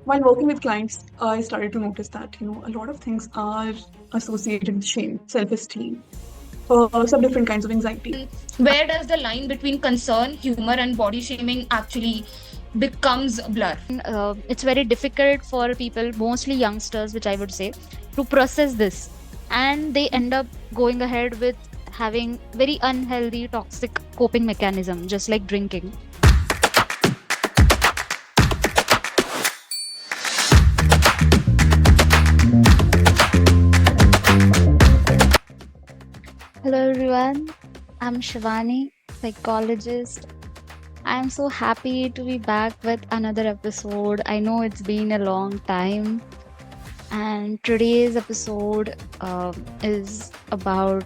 While working with clients, I started to notice that, a lot of things are associated with shame, self-esteem, some different kinds of anxiety. Where does the line between concern, humor, and body shaming actually becomes a blur? It's very difficult for people, mostly youngsters, which I would say, to process this. And they end up going ahead with having very unhealthy, toxic coping mechanism, just like drinking. Hello, everyone. I'm Shivani, psychologist. I'm so happy to be back with another episode. I know it's been a long time, and today's episode is about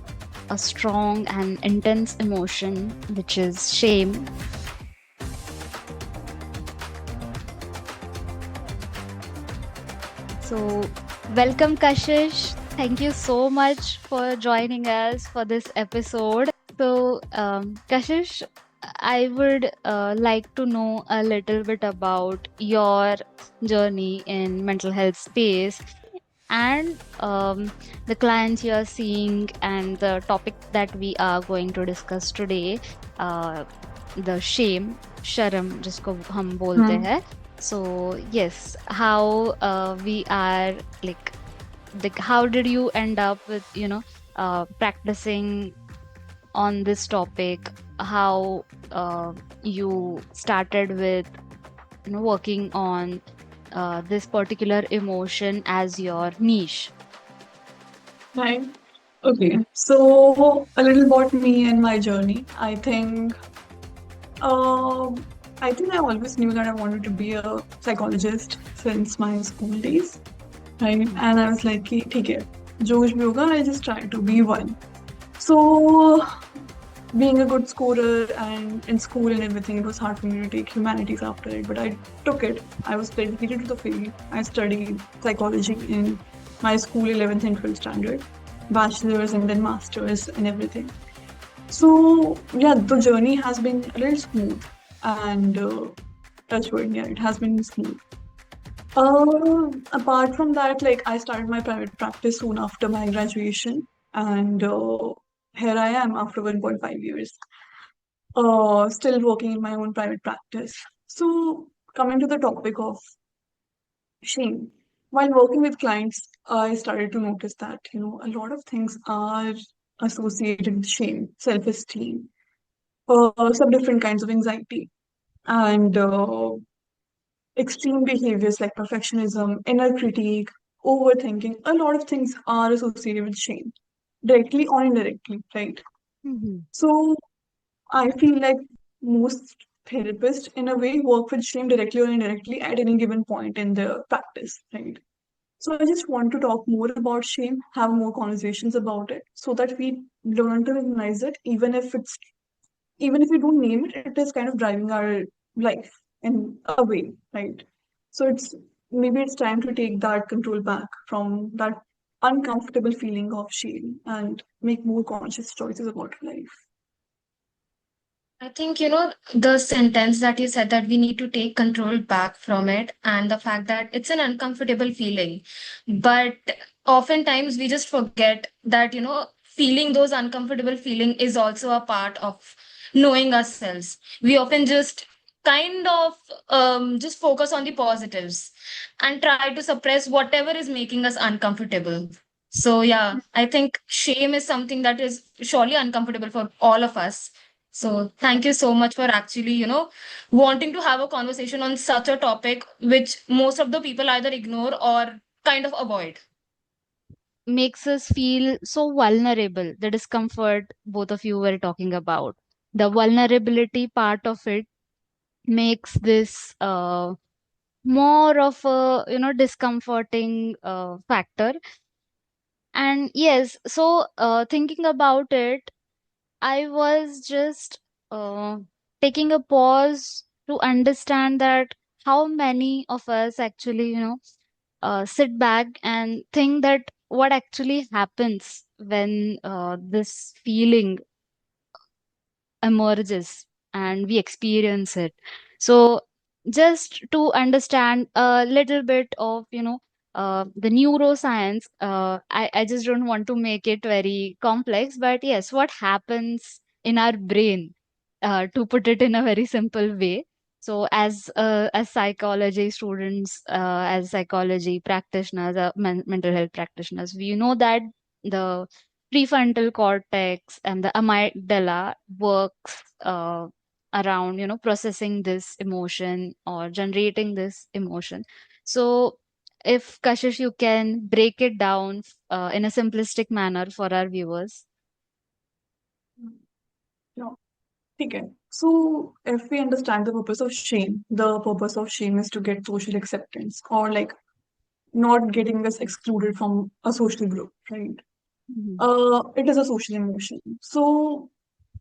a strong and intense emotion, which is shame. So, welcome, Kashish. Thank you so much for joining us for this episode. So, Kashish, I would like to know a little bit about your journey in mental health space and the clients you are seeing and the topic that we are going to discuss today, uh, the shame, शर्म जिसको हम बोलते Hmm. हैं. So yes, how we are like how did you end up with practicing on this topic? How you started with working on this particular emotion as your niche? Right. Okay. So a little about me and my journey. Um, I think I always knew that I wanted to be a psychologist since my school days, right? And I was like, "कि ठीक है, जो कुछ भी होगा, I just try to be one." So being a good scorer and in school and everything, it was hard for me to take humanities after it, but I took it. I was dedicated to the field. I studied psychology in my school 11th and 12th standard, bachelor's and then master's and everything. So yeah, the journey has been a little smooth and touch wood, yeah, it has been smooth. Apart from that, like I started my private practice soon after my graduation, and here I am after 1.5 years, still working in my own private practice. So, coming to the topic of shame, while working with clients, I started to notice that, a lot of things are associated with shame, self-esteem, some different kinds of anxiety, and extreme behaviors like perfectionism, inner critique, overthinking. A lot of things are associated with shame, directly or indirectly, right? Mhm. So, I feel like most therapists, in a way, work with shame directly or indirectly at any given point in their practice, right? So I just want to talk more about shame, have more conversations about it, so that we learn to recognize it, even if we don't name it, it is kind of driving our life in a way, right? So maybe it's time to take that control back from that uncomfortable feeling of shame and make more conscious choices about life. I think, the sentence that you said that we need to take control back from it, and the fact that it's an uncomfortable feeling. But oftentimes we just forget that, feeling those uncomfortable feeling is also a part of knowing ourselves. We often just kind of just focus on the positives and try to suppress whatever is making us uncomfortable. So, yeah, I think shame is something that is surely uncomfortable for all of us. So thank you so much for actually, wanting to have a conversation on such a topic which most of the people either ignore or kind of avoid. Makes us feel so vulnerable. The discomfort both of you were talking about, the vulnerability part of it makes this more of a discomforting factor. And yes, so thinking about it, I was just uh, taking a pause to understand that how many of us actually sit back and think that what actually happens when this feeling emerges and we experience it. So just to understand a little bit of, the neuroscience. I just don't want to make it very complex, but yes, what happens in our brain, to put it in a very simple way. So as psychology students, as psychology practitioners, mental health practitioners, we know that the prefrontal cortex and the amygdala works around, processing this emotion or generating this emotion. So if Kashish, you can break it down in a simplistic manner for our viewers. Yeah. Okay. So if we understand the purpose of shame, the purpose of shame is to get social acceptance or like not getting us excluded from a social group, right? Mhm. It is a social emotion. So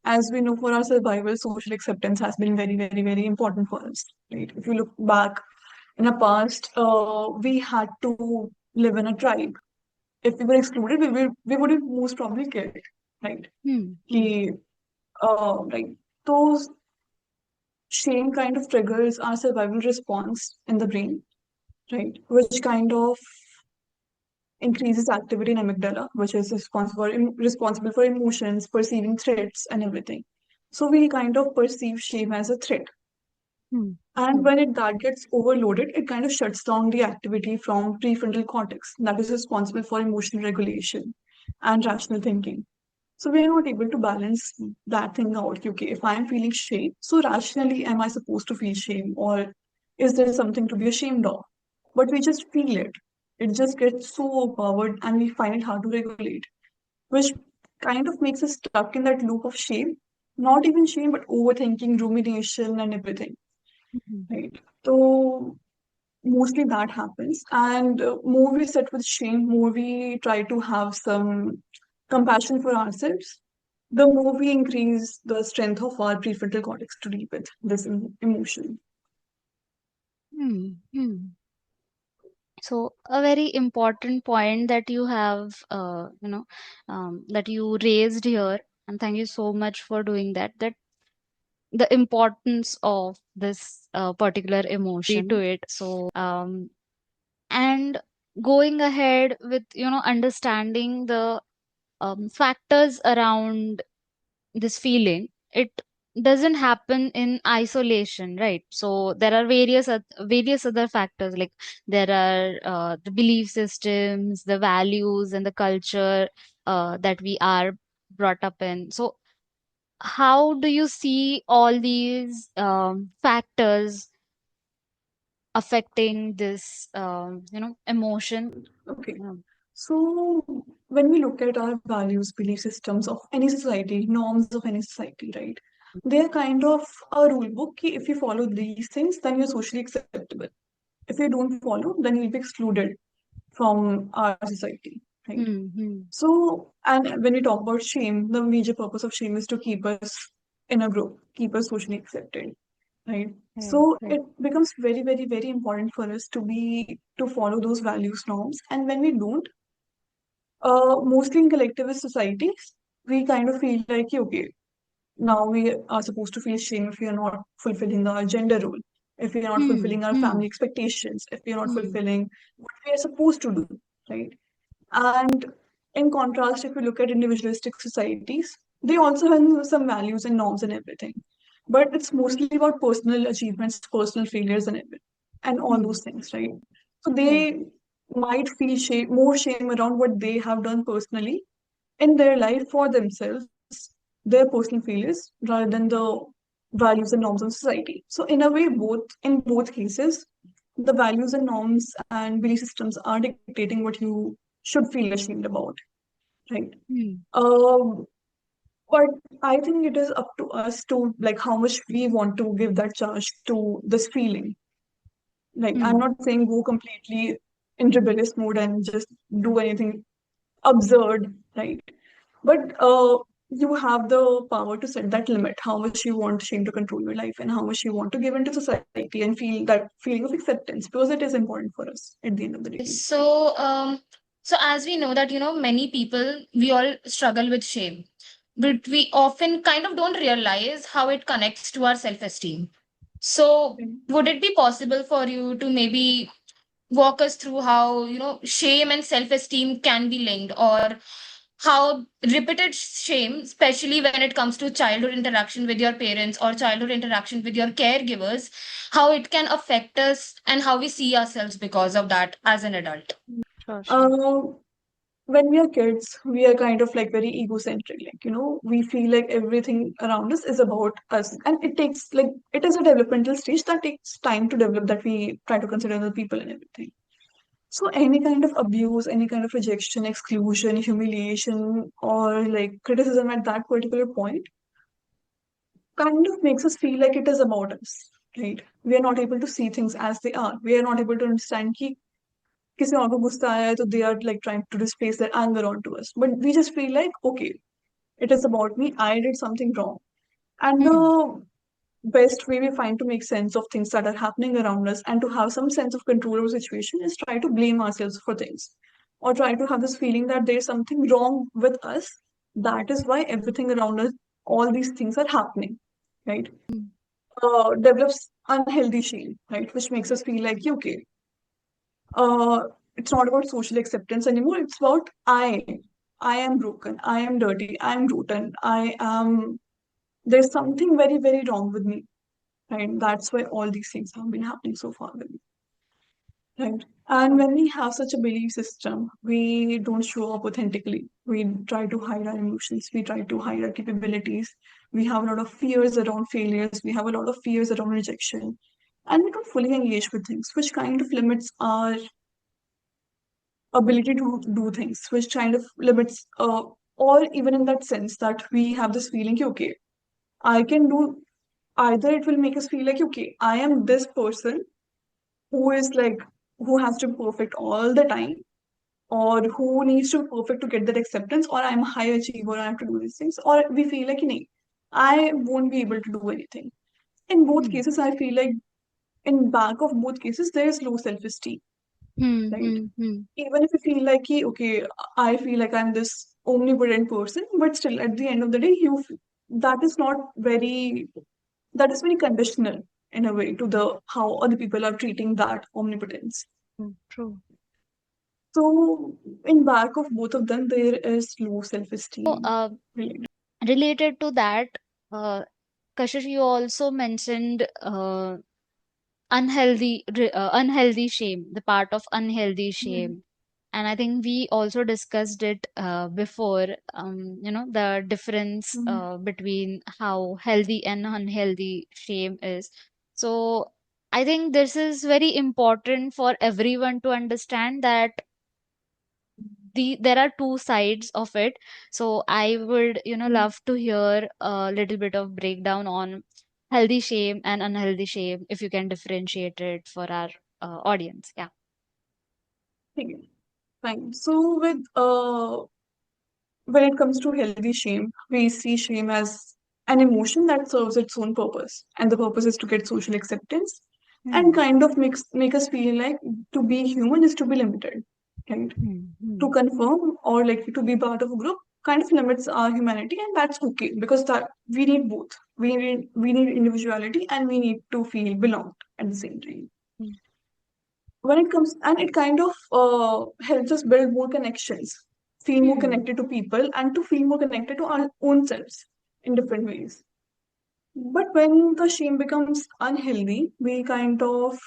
as we know, for our survival, social acceptance has been very, very, very important for us, right? If you look back in the past, we had to live in a tribe. If we were excluded, we would have most probably killed, right? Hmm. He, like those shame kind of triggers our survival response in the brain, right? Which kind of increases activity in amygdala, which is responsible for emotions, perceiving threats, and everything. So we kind of perceive shame as a threat. Hmm. And when that gets overloaded, it kind of shuts down the activity from prefrontal cortex that is responsible for emotional regulation and rational thinking. So we are not able to balance that thing out. Okay, if I am feeling shame, so rationally, am I supposed to feel shame, or is there something to be ashamed of? But we just feel it. It just gets so overpowered, and we find it hard to regulate, which kind of makes us stuck in that loop of shame. Not even shame, but overthinking, rumination, and everything. Mhm. Right. So mostly that happens, and more we sit with shame, more we try to have some compassion for ourselves, the more we increase the strength of our prefrontal cortex to deal with this emotion. Hmm. Hmm. So a very important point that you have, that you raised here, and thank you so much for doing that. That the importance of this particular emotion to it. So, and going ahead with, understanding the factors around this feeling, it doesn't happen in isolation, right? So there are various other factors, like there are the belief systems, the values, and the culture that we are brought up in. So how do you see all these factors affecting this, emotion? Okay. Um, So when we look at our values, belief systems of any society, norms of any society, right? They're kind of a rule book. Ki if you follow these things, then you're socially acceptable. If you don't follow, then you'll be excluded from our society, right? hmm, hmm, So, and when we talk about shame, the major purpose of shame is to keep us in a group, keep us socially accepted, right? right, So right. it becomes very, very, very important for us to follow those values norms. And when we don't, mostly in collectivist societies, we kind of feel like, okay, now we are supposed to feel shame if we are not fulfilling our gender role, if we are not Hmm, fulfilling our hmm, family expectations, if we are not hmm, fulfilling what we are supposed to do, right? And in contrast, if we look at individualistic societies, they also have some values and norms and everything. But it's mostly about personal achievements, personal failures, and all hmm, those things, right? So right. they might feel more shame around what they have done personally in their life for themselves, their personal failures, rather than the values and norms of society. So in a way, both cases, the values and norms and belief systems are dictating what you should feel ashamed about, right? Hmm, Um, but I think it is up to us to like how much we want to give that charge to this feeling. Like I'm hmm, not saying go completely in rebellious mode and just do anything absurd, right? But you have the power to set that limit, how much you want shame to control your life and how much you want to give into society and feel that feeling of acceptance because it is important for us at the end of the day. So as we know that, many people, we all struggle with shame, but we often kind of don't realize how it connects to our self-esteem. So, Okay. would it be possible for you to maybe walk us through how, shame and self-esteem can be linked, or how repeated shame, especially when it comes to childhood interaction with your parents or childhood interaction with your caregivers, how it can affect us and how we see ourselves because of that as an adult? Sure, sure. Uh, when we are kids, we are kind of like very egocentric. Like, we feel like everything around us is about us. And it takes, like, it is a developmental stage that takes time to develop, that we try to consider other people and everything. So, any kind of abuse, any kind of rejection, exclusion, humiliation, or like criticism at that particular point kind of makes us feel like it is about us, right? We are not able to see things as they are. We are not able to understand कि किसी और को गुस्सा आया है तो they are like trying to displace their anger onto us. But we just feel like, okay, it is about me. I did something wrong. And Hmm. the best way we find to make sense of things that are happening around us and to have some sense of control over situation is try to blame ourselves for things, or try to have this feeling that there's something wrong with us. That is why everything around us, all these things are happening, right? Develops unhealthy shame, right? Which makes us feel like, okay, it's not about social acceptance anymore. It's about I am broken. I am dirty. I am rotten. There's something very, very wrong with me, right? That's why all these things have been happening so far with me, right? And when we have such a belief system, we don't show up authentically. We try to hide our emotions. We try to hide our capabilities. We have a lot of fears around failures. We have a lot of fears around rejection. And we don't fully engage with things, which kind of limits our ability to do things, which kind of limits, or even in that sense that we have this feeling, okay, I can do, either it will make us feel like, okay, I am this person who is like, who has to be perfect all the time, or who needs to be perfect to get that acceptance, or I'm a high achiever, I have to do these things, or we feel like, nee, I won't be able to do anything. In both Hmm. cases, I feel like in back of both cases, there is low self-esteem, Hmm. right? Hmm. Hmm. Even if you feel like, okay, I feel like I'm this omnipotent person, but still at the end of the day, that is not very, that is very conditional in a way to the how other people are treating that omnipotence. True. So in back of both of them, there is low So, self-esteem related. related to that, uh, Kashish, you also mentioned unhealthy shame, the part of unhealthy Hmm. shame. And I think we also discussed it before, the difference Hmm. between how healthy and unhealthy shame is. So I think this is very important for everyone to understand that there are two sides of it. So I would, love to hear a little bit of breakdown on healthy shame and unhealthy shame, if you can differentiate it for our audience. Yeah. Okay, fine. So with when it comes to healthy shame, we see shame as an emotion that serves its own purpose, and the purpose is to get social acceptance, and Hmm. kind of make us feel like to be human is to be limited, right? Hmm. To Hmm. confirm or like to be part of a group kind of limits our humanity, and that's okay because that we need both. We need individuality and we need to feel belonged at the same time. Hmm. When it comes, and it kind of helps us build more connections, feel more Hmm. connected to people, and to feel more connected to our own selves in different ways. But when the shame becomes unhealthy, we kind of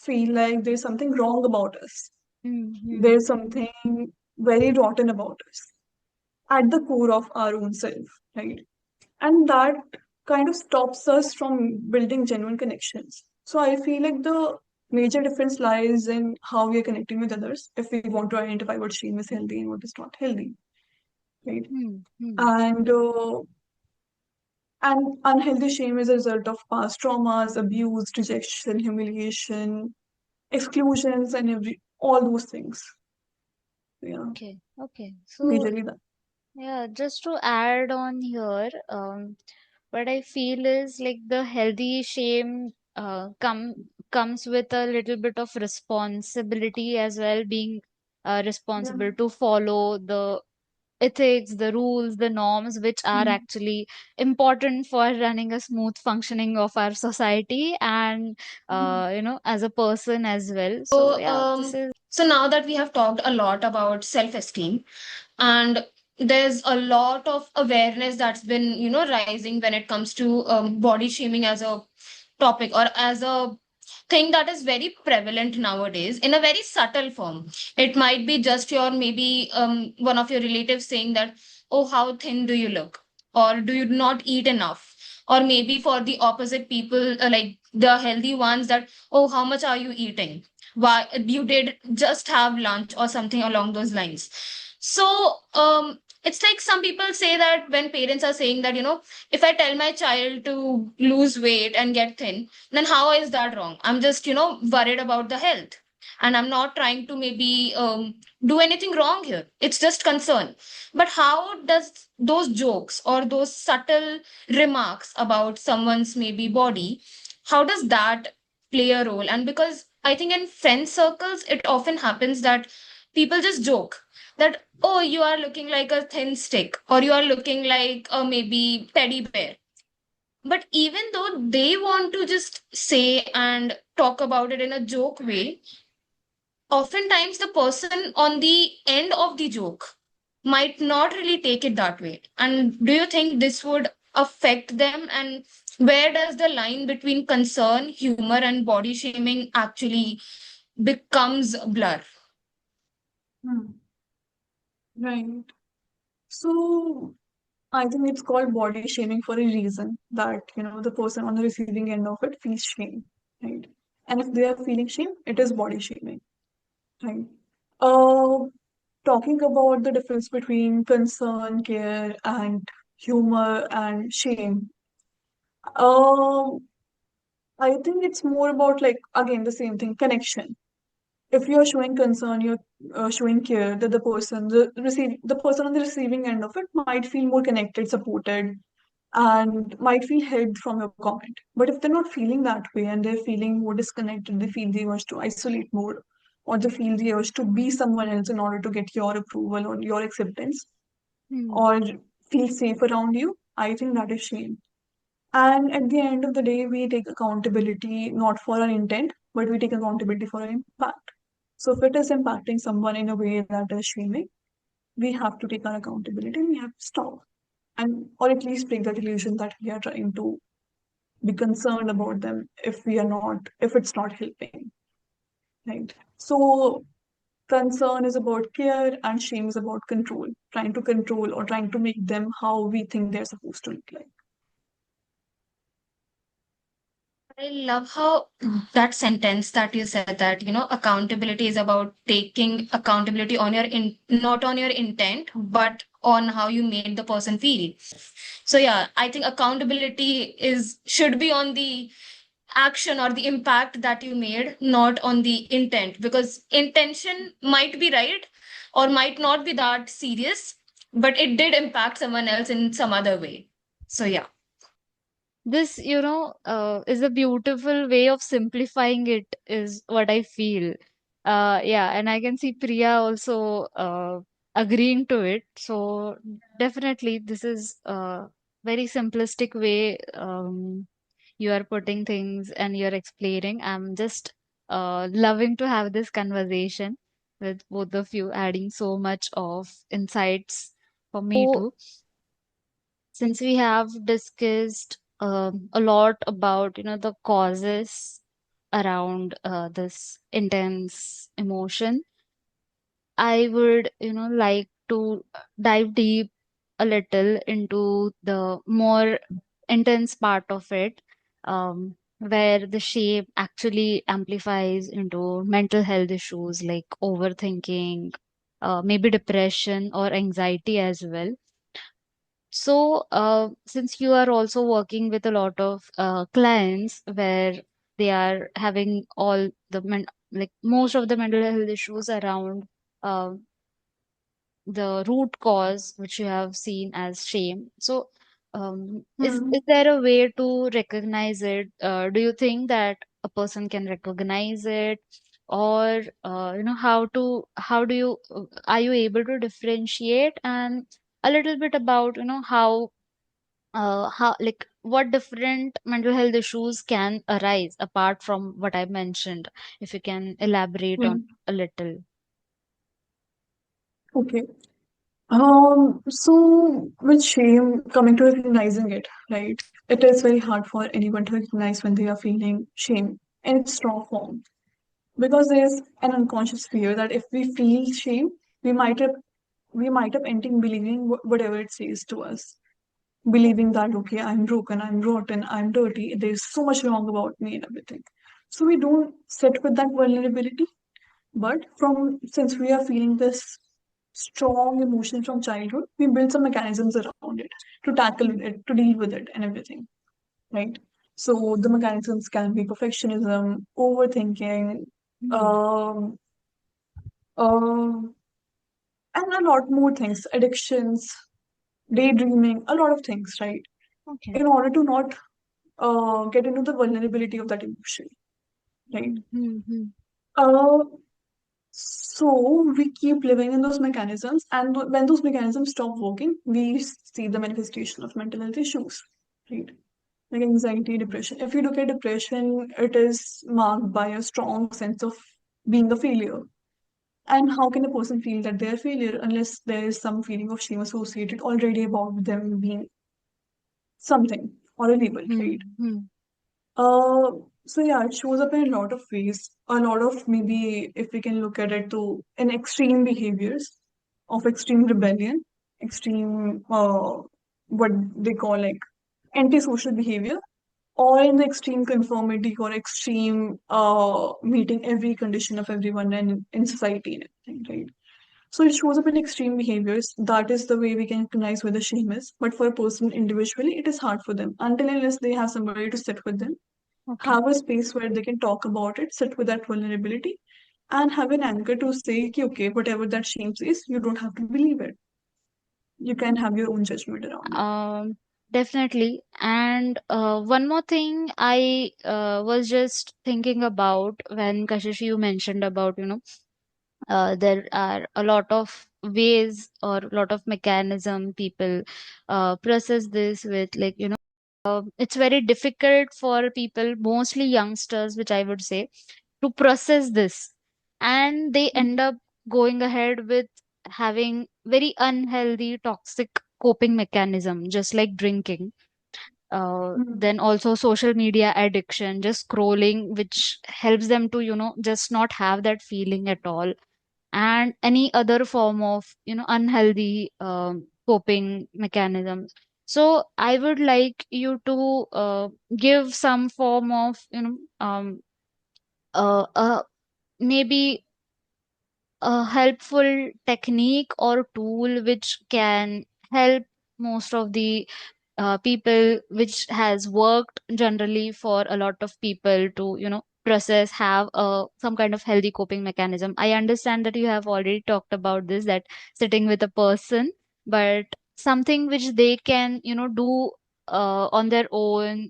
feel like there's something wrong about us. Hmm. Hmm. There's something very rotten about us at the core of our own self, right? And that kind of stops us from building genuine connections. So I feel like the major difference lies in how we are connecting with others if we want to identify what shame is healthy and what is not healthy, right? Hmm. Hmm. And unhealthy shame is a result of past traumas, abuse, rejection, humiliation, exclusions, and all those things. Yeah, Okay. Okay. So, majorly that. yeah, just to add on here, what I feel is like the healthy shame comes with a little bit of responsibility as well, being Yeah. responsible to follow the ethics, the rules, the norms, which are Mm. actually important for running a smooth functioning of our society and Mm. as a person as well. So So, yeah, this is. so now that we have talked a lot about self-esteem, and there's a lot of awareness that's been, rising when it comes to body shaming as a topic or as a thing that is very prevalent nowadays in a very subtle form. It might be just your maybe one of your relatives saying that, oh, how thin do you look? Or do you not eat enough? Or maybe for the opposite people, like the healthy ones, that, oh, how much are you eating? Why you did just have lunch or something along those lines. So it's like some people say that when parents are saying that, if I tell my child to lose weight and get thin, then how is that wrong? I'm just, worried about the health. And I'm not trying to maybe do anything wrong here. It's just concern. But how does those jokes or those subtle remarks about someone's maybe body, how does that play a role? And because I think in friend circles, it often happens that people just joke that, oh, you are looking like a thin stick, or you are looking like a maybe teddy bear. But even though they want to just say and talk about it in a joke way, oftentimes the person on the end of the joke might not really take it that way. And do you think this would affect them? And where does the line between concern, humor, and body shaming actually becomes blur? Mm. Right. So I think it's called body shaming for a reason that, the person on the receiving end of it feels shame, right? And if they are feeling shame, it is body shaming, right? Uh, Talking about the difference between concern, care, and humor and shame, um, I think it's more about like again the same thing, connection. If you're showing concern, you're showing care that the person on the receiving end of it might feel more connected, supported, and might feel helped from your comment. But if they're not feeling that way and they're feeling more disconnected, they feel the urge to isolate more, or they feel the urge to be someone else in order to get your approval or your acceptance, Hmm. or feel safe around you, I think that is shame. And at the end of the day, we take accountability not for our intent, but we take accountability for our impact. So if it is impacting someone in a way that is shaming, we have to take our accountability and we have to stop. And or at least break that illusion that we are trying to be concerned about them if it's not helping. Right. So concern is about care and shame is about control, trying to control or trying to make them how we think they're supposed to look like. I love how that sentence that you said that, accountability is about taking accountability on not on your intent, but on how you made the person feel. So yeah, I think accountability should be on the action or the impact that you made, not on the intent, because intention might be right or might not be that serious, but it did impact someone else in some other way. So yeah. This, is a beautiful way of simplifying it, is what I feel. Yeah, and I can see Priya also agreeing to it. So definitely, this is a very simplistic way you are putting things and you're explaining. I'm just loving to have this conversation with both of you, adding so much of insights for me So too. Since we have discussed a lot about the causes around this intense emotion, I would like to dive deep a little into the more intense part of it, where the shape actually amplifies into mental health issues like overthinking, maybe depression or anxiety as well. So, since you are also working with a lot of clients where they are having all the like most of the mental health issues around uh, the root cause, which you have seen as shame. So, is hmm. there a way to recognize it? Do you think that a person can recognize it, or how do you are you able to differentiate, and a little bit about how like what different mental health issues can arise apart from what I mentioned, if you can elaborate on Mm. a little. Okay. So with shame, coming to recognizing it, right? It is very hard for anyone to recognize when they are feeling shame in its raw form, because there is an unconscious fear that if we feel shame, we might have we might have ending believing whatever it says to us, believing that okay, I'm broken, I'm rotten, I'm dirty, there's so much wrong about me and everything. So we don't sit with that vulnerability, but from since we are feeling this strong emotion from childhood, we build some mechanisms around it to tackle Hmm. it, to deal with it and everything, right? So the mechanisms can be perfectionism, overthinking, Hmm. um, um, and a lot more things, addictions, daydreaming, a lot of things, right? Okay. In order to not get into the vulnerability of that emotion, right? Hmm. Hmm. Hmm. Uh, So we keep living in those mechanisms, and when those mechanisms stop working, we see the manifestation of mental health issues, right? Like anxiety, depression. If you look at depression, it is marked by a strong sense of being a failure. And how can a person feel that they're a failure unless there is some feeling of shame associated already about them being something or a label, right? Hmm. Hmm. Uh, so yeah, it shows up in a lot of ways. A lot of maybe if we can look at it to in extreme behaviors of extreme rebellion, extreme what they call like antisocial behavior, or in the extreme conformity or extreme meeting every condition of everyone in society and everything, right? So it shows up in extreme behaviors. That is the way we can recognize where the shame is. But for a person individually, it is hard for them until unless they have somebody to sit with them, Okay. have a space where they can talk about it, sit with that vulnerability, and have an anchor to say, "Ki, okay, whatever that shame says, you don't have to believe it. You can have your own judgment around it." Um, Definitely. And one more thing I was just thinking about when Kashish you mentioned about, there are a lot of ways or a lot of mechanism people process this with, like, it's very difficult for people, mostly youngsters, which I would say, to process this. And they end up going ahead with having very unhealthy, toxic coping mechanism, just like drinking. Mm. Then also social media addiction, just scrolling, which helps them to, just not have that feeling at all. And any other form of, unhealthy coping mechanisms. So I would like you to give some form of, maybe a helpful technique or tool which can help most of the people, which has worked generally for a lot of people to, process, have some kind of healthy coping mechanism. I understand that you have already talked about this, that sitting with a person, but something which they can, do on their own,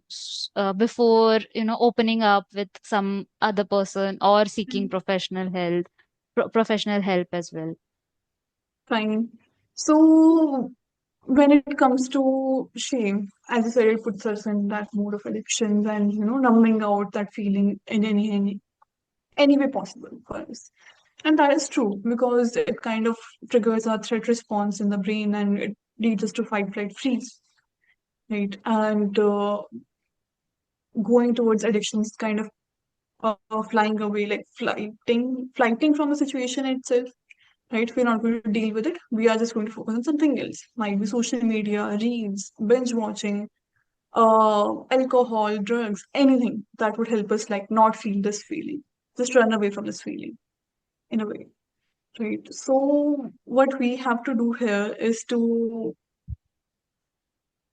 before, opening up with some other person or seeking professional help as well. Fine. So when it comes to shame, as you said, it puts us in that mood of addictions and numbing out that feeling in any way possible for us. And that is true because it kind of triggers our threat response in the brain and it leads us to fight, flight, freeze, right? And going towards addictions, kind of flying away, like flighting from the situation itself, right? We're not going to deal with it. We are just going to focus on something else. Might be social media, reels, binge watching, alcohol, drugs, anything that would help us like not feel this feeling. Just run away from this feeling in a way. Right. So what we have to do here is to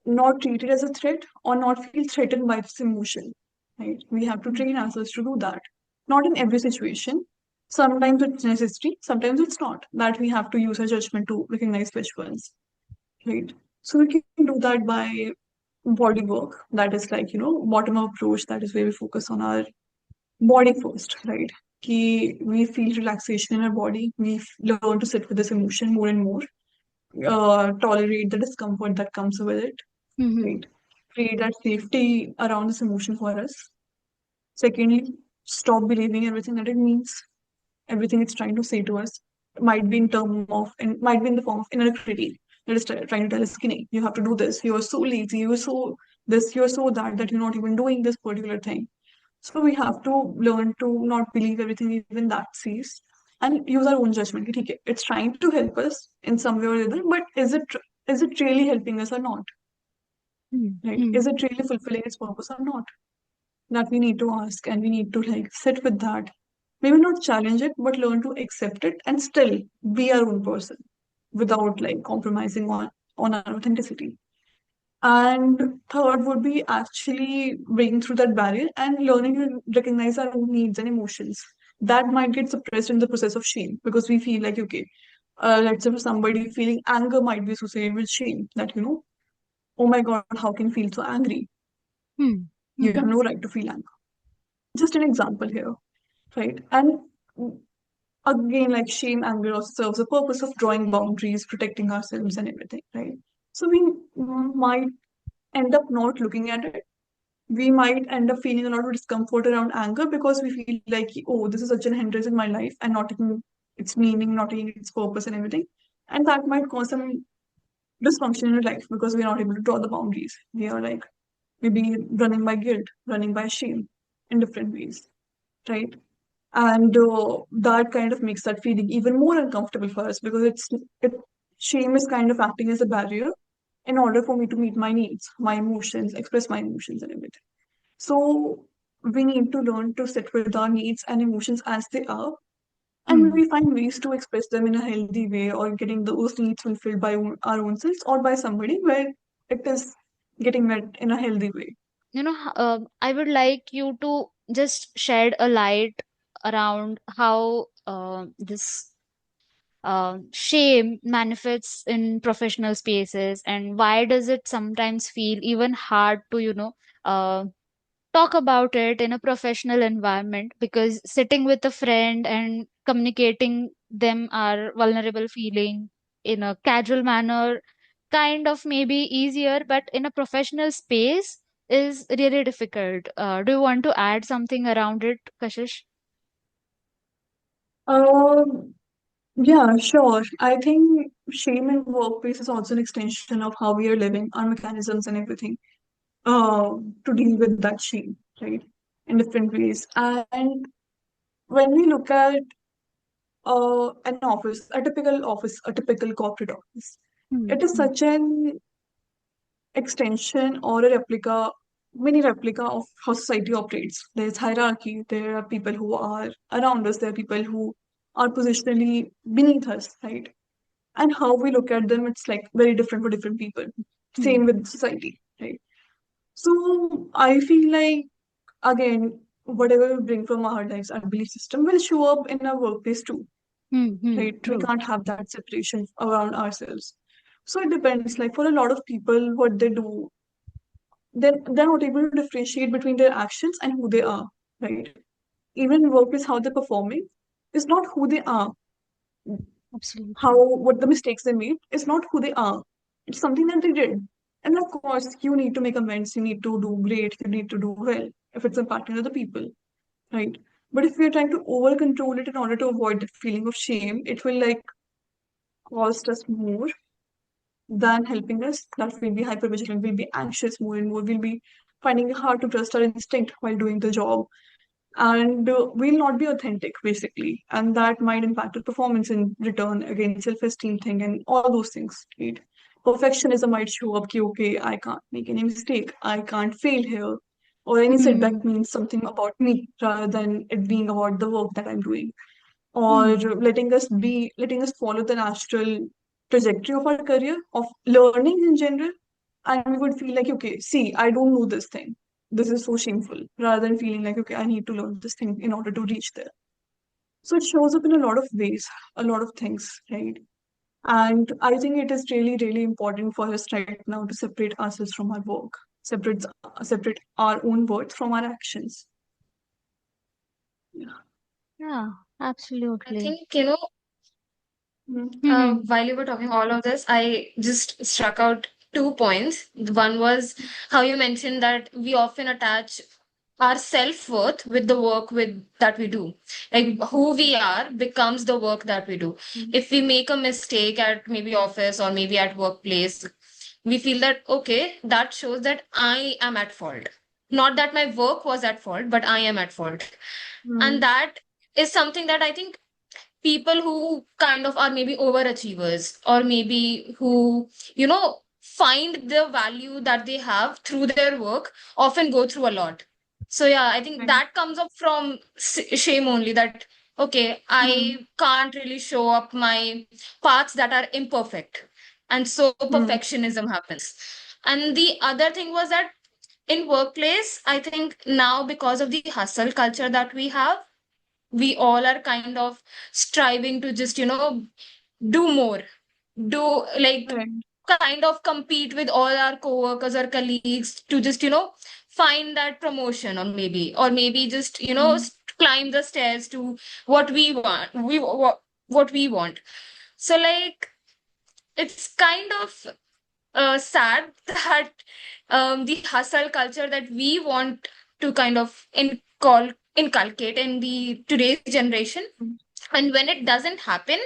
not treat it as a threat or not feel threatened by this emotion. Right. We have to train ourselves to do that. Not in every situation. Sometimes it's necessary, sometimes it's not. That we have to use our judgment to recognize which ones. Right. So we can do that by body work. That is like, bottom up approach. That is where we focus on our body first, right? we feel relaxation in our body. We learn to sit with this emotion more and more, tolerate the discomfort that comes with it, Mm-hmm. right? Create that safety around this emotion for us. Secondly, stop believing everything that it means, everything it's trying to say to us. Might be in the form of inner critique that is trying to tell us, "Kinney, you have to do this. You are so lazy. You are so this. You are so that you're not even doing this particular thing." So we have to learn to not believe everything even that says, and use our own judgment. Okay, it's trying to help us in some way or other, but is it really helping us or not? Right? Mm-hmm. Is it really fulfilling its purpose or not? That we need to ask, and we need to like sit with that. Maybe not challenge it, but learn to accept it and still be our own person without like compromising on our authenticity. And third would be actually breaking through that barrier and learning to recognize our own needs and emotions. That might get suppressed in the process of shame because we feel like, okay, let's say for somebody feeling anger might be associated with shame, that, oh my God, how can you feel so angry? You have Mm-hmm. no right to feel anger. Just an example here, right? And again, like shame, anger also serves a purpose of drawing boundaries, protecting ourselves and everything, right? So we might end up not looking at it. We might end up feeling a lot of discomfort around anger because we feel like, oh, this is such an hindrance in my life and not taking its meaning, not taking its purpose and everything. And that might cause some dysfunction in your life because we're not able to draw the boundaries. We are like maybe running by guilt, running by shame in different ways, right? And that kind of makes that feeling even more uncomfortable for us because it shame is kind of acting as a barrier in order for me to meet my needs, my emotions, express my emotions and everything. So we need to learn to sit with our needs and emotions as they are, and Mm-hmm. maybe find ways to express them in a healthy way or getting those needs fulfilled by our own selves or by somebody where it is getting met in a healthy way. I would like you to just shed a light around how this shame manifests in professional spaces, and why does it sometimes feel even hard to, uh, talk about it in a professional environment, because sitting with a friend and communicating them our vulnerable feeling in a casual manner kind of maybe easier, but in a professional space is really difficult. Do you want to add something around it, Kashish? Um, yeah, sure. I think shame in workplace is also an extension of how we are living, our mechanisms and everything, uh, to deal with that shame, right? In different ways. And when we look at an office, a typical corporate office, it is Hmm. such an extension or a mini replica of how society operates. There's hierarchy, there are people who are around us, there are people who are positionally beneath us, right? And how we look at them, it's like very different for different people. Hmm. Same with society, right? So I feel like, again, whatever we bring from our lives, our belief system will show up in our workplace too, Hmm. Hmm. right? We True. can't have that separation around ourselves. So it depends. Like for a lot of people, what they do, they're not able to differentiate between their actions and who they are, right? Even in workplace, how they're performing is not who they are. How Absolutely. what the mistakes they made is not who they are. It's something that they did. And of course, you need to make amends, you need to do great, you need to do well if it's impacting other people, right? But if we're trying to over control it in order to avoid that feeling of shame, it will like cost us more than helping us. That we'll be hyper vigilant, we'll be anxious more and more, we'll be finding it hard to trust our instinct while doing the job, and we'll not be authentic basically, and that might impact our performance in return, again self-esteem thing and all those things, right? Perfectionism might show up ki, okay, I can't make any mistake, I can't fail here, or any setback Hmm. means something about me rather than it being about the work that I'm doing, or Hmm. letting us follow the natural trajectory of our career of learning in general, and we would feel like, okay, see, I don't know this thing, this is so shameful, rather than feeling like, okay, I need to learn this thing in order to reach there. So it shows up in a lot of ways, a lot of things, right? And I think it is really, really important for us right now to separate ourselves from our work, separate our own words from our actions. Yeah. Yeah, I absolutely. think, Mm. Mm-hmm. while you were talking all of this, I just struck out 2 points. One was how you mentioned that we often attach our self-worth with the work with that we do. Like who we are becomes the work that we do. Mm. If we make a mistake at maybe office or maybe at workplace, we feel that okay, that shows that I am at fault. Not that my work was at fault, but I am at fault. And Mm. that is something that I think people who kind of are maybe overachievers or maybe who find the value that they have through their work often go through a lot. So yeah, I think Right. that comes up from shame only, that okay, Mm. I can't really show up my parts that are imperfect, and so Mm. perfectionism happens. And the other thing was that in workplace, I think now because of the hustle culture that we have, we all are kind of striving to just do more, do like Right. kind of compete with all our coworkers or colleagues to just find that promotion, or maybe just Mm. climb the stairs to what we want, what we want. So like it's kind of sad that the hustle culture that we want to kind of inculcate in the today's generation, Mm. and when it doesn't happen,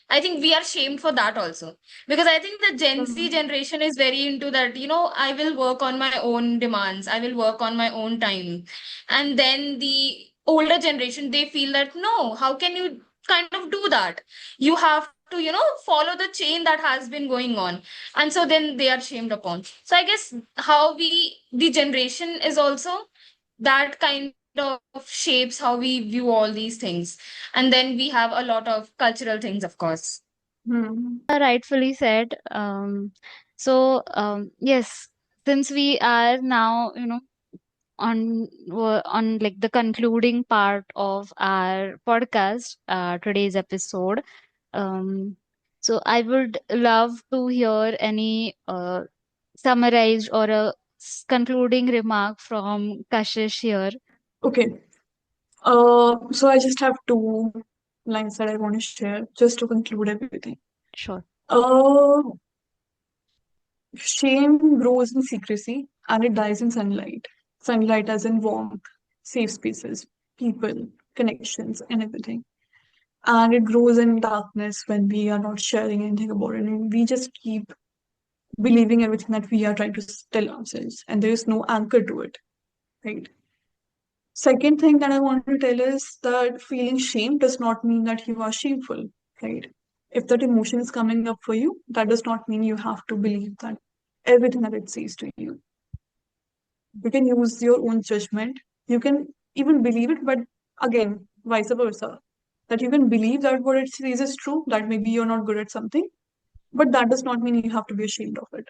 I think we are shamed for that also. Because I think the Gen Z Mm. generation is very into that, I will work on my own demands, I will work on my own time. And then the older generation, they feel that, no, how can you kind of do that? You have to, follow the chain that has been going on. And so then they are shamed upon. So I guess how the generation is also that kind of shapes how we view all these things. And then we have a lot of cultural things, of course. Mm. Rightfully said. Yes, since we are now, on like the concluding part of our podcast, today's episode. Um, so I would love to hear any summarized or a concluding remark from Kashish here. Okay. So I just have two lines that I want to share just to conclude everything. Sure. Uh, Shame grows in secrecy and it dies in sunlight. Sunlight as in warmth, safe spaces, people, connections, and everything. And it grows in darkness when we are not sharing anything about it. And we just keep believing everything that we are trying to tell ourselves, and there is no anchor to it, right? Second thing that I want to tell is that feeling shame does not mean that you are shameful, right? If that emotion is coming up for you, that does not mean you have to believe that everything that it says to you. You can use your own judgment. You can even believe it, but again, vice versa. That you can believe that what it says is true, that maybe you're not good at something, but that does not mean you have to be ashamed of it.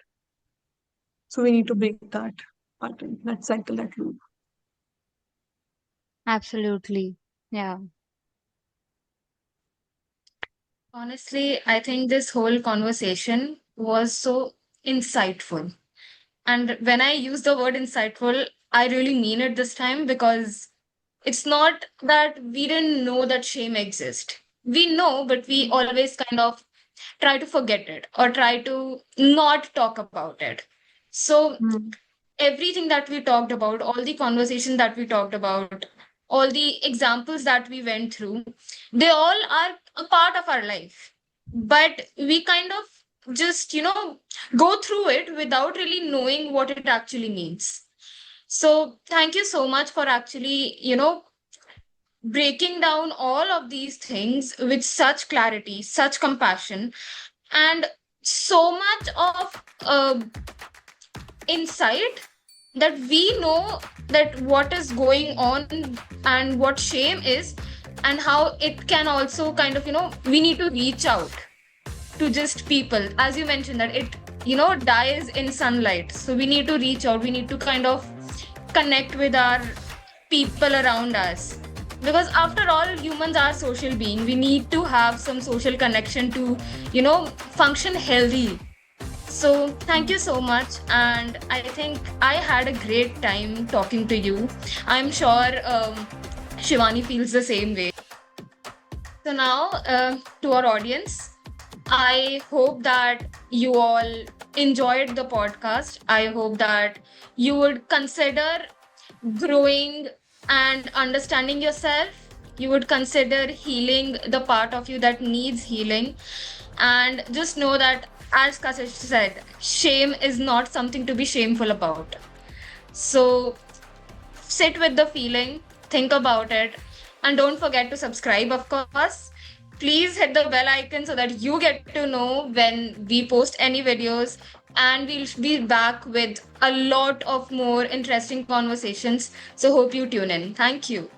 So we need to break that pattern, that cycle, that loop. Absolutely. Yeah. Honestly, I think this whole conversation was so insightful. And when I use the word insightful, I really mean it this time, because it's not that we didn't know that shame exists. We know, but we always kind of try to forget it or try to not talk about it. So Mm. everything that we talked about, all the conversations that we talked about, all the examples that we went through, they all are a part of our life. But we kind of just, go through it without really knowing what it actually means. So thank you so much for actually, breaking down all of these things with such clarity, such compassion, and so much of insight, that we know that what is going on and what shame is, and how it can also kind of we need to reach out to just people, as you mentioned, that it dies in sunlight. So we need to reach out, we need to kind of connect with our people around us, because after all, humans are social beings. We need to have some social connection to function healthy. So, thank you so much. And I think I had a great time talking to you. I'm sure Shivani feels the same way. So now, to our audience, I hope that you all enjoyed the podcast. I hope that you would consider growing and understanding yourself. You would consider healing the part of you that needs healing. And just know that, as Kashish said, shame is not something to be shameful about. So sit with the feeling, think about it, and don't forget to subscribe, of course. Please hit the bell icon so that you get to know when we post any videos, and we'll be back with a lot of more interesting conversations. So, hope you tune in. Thank you.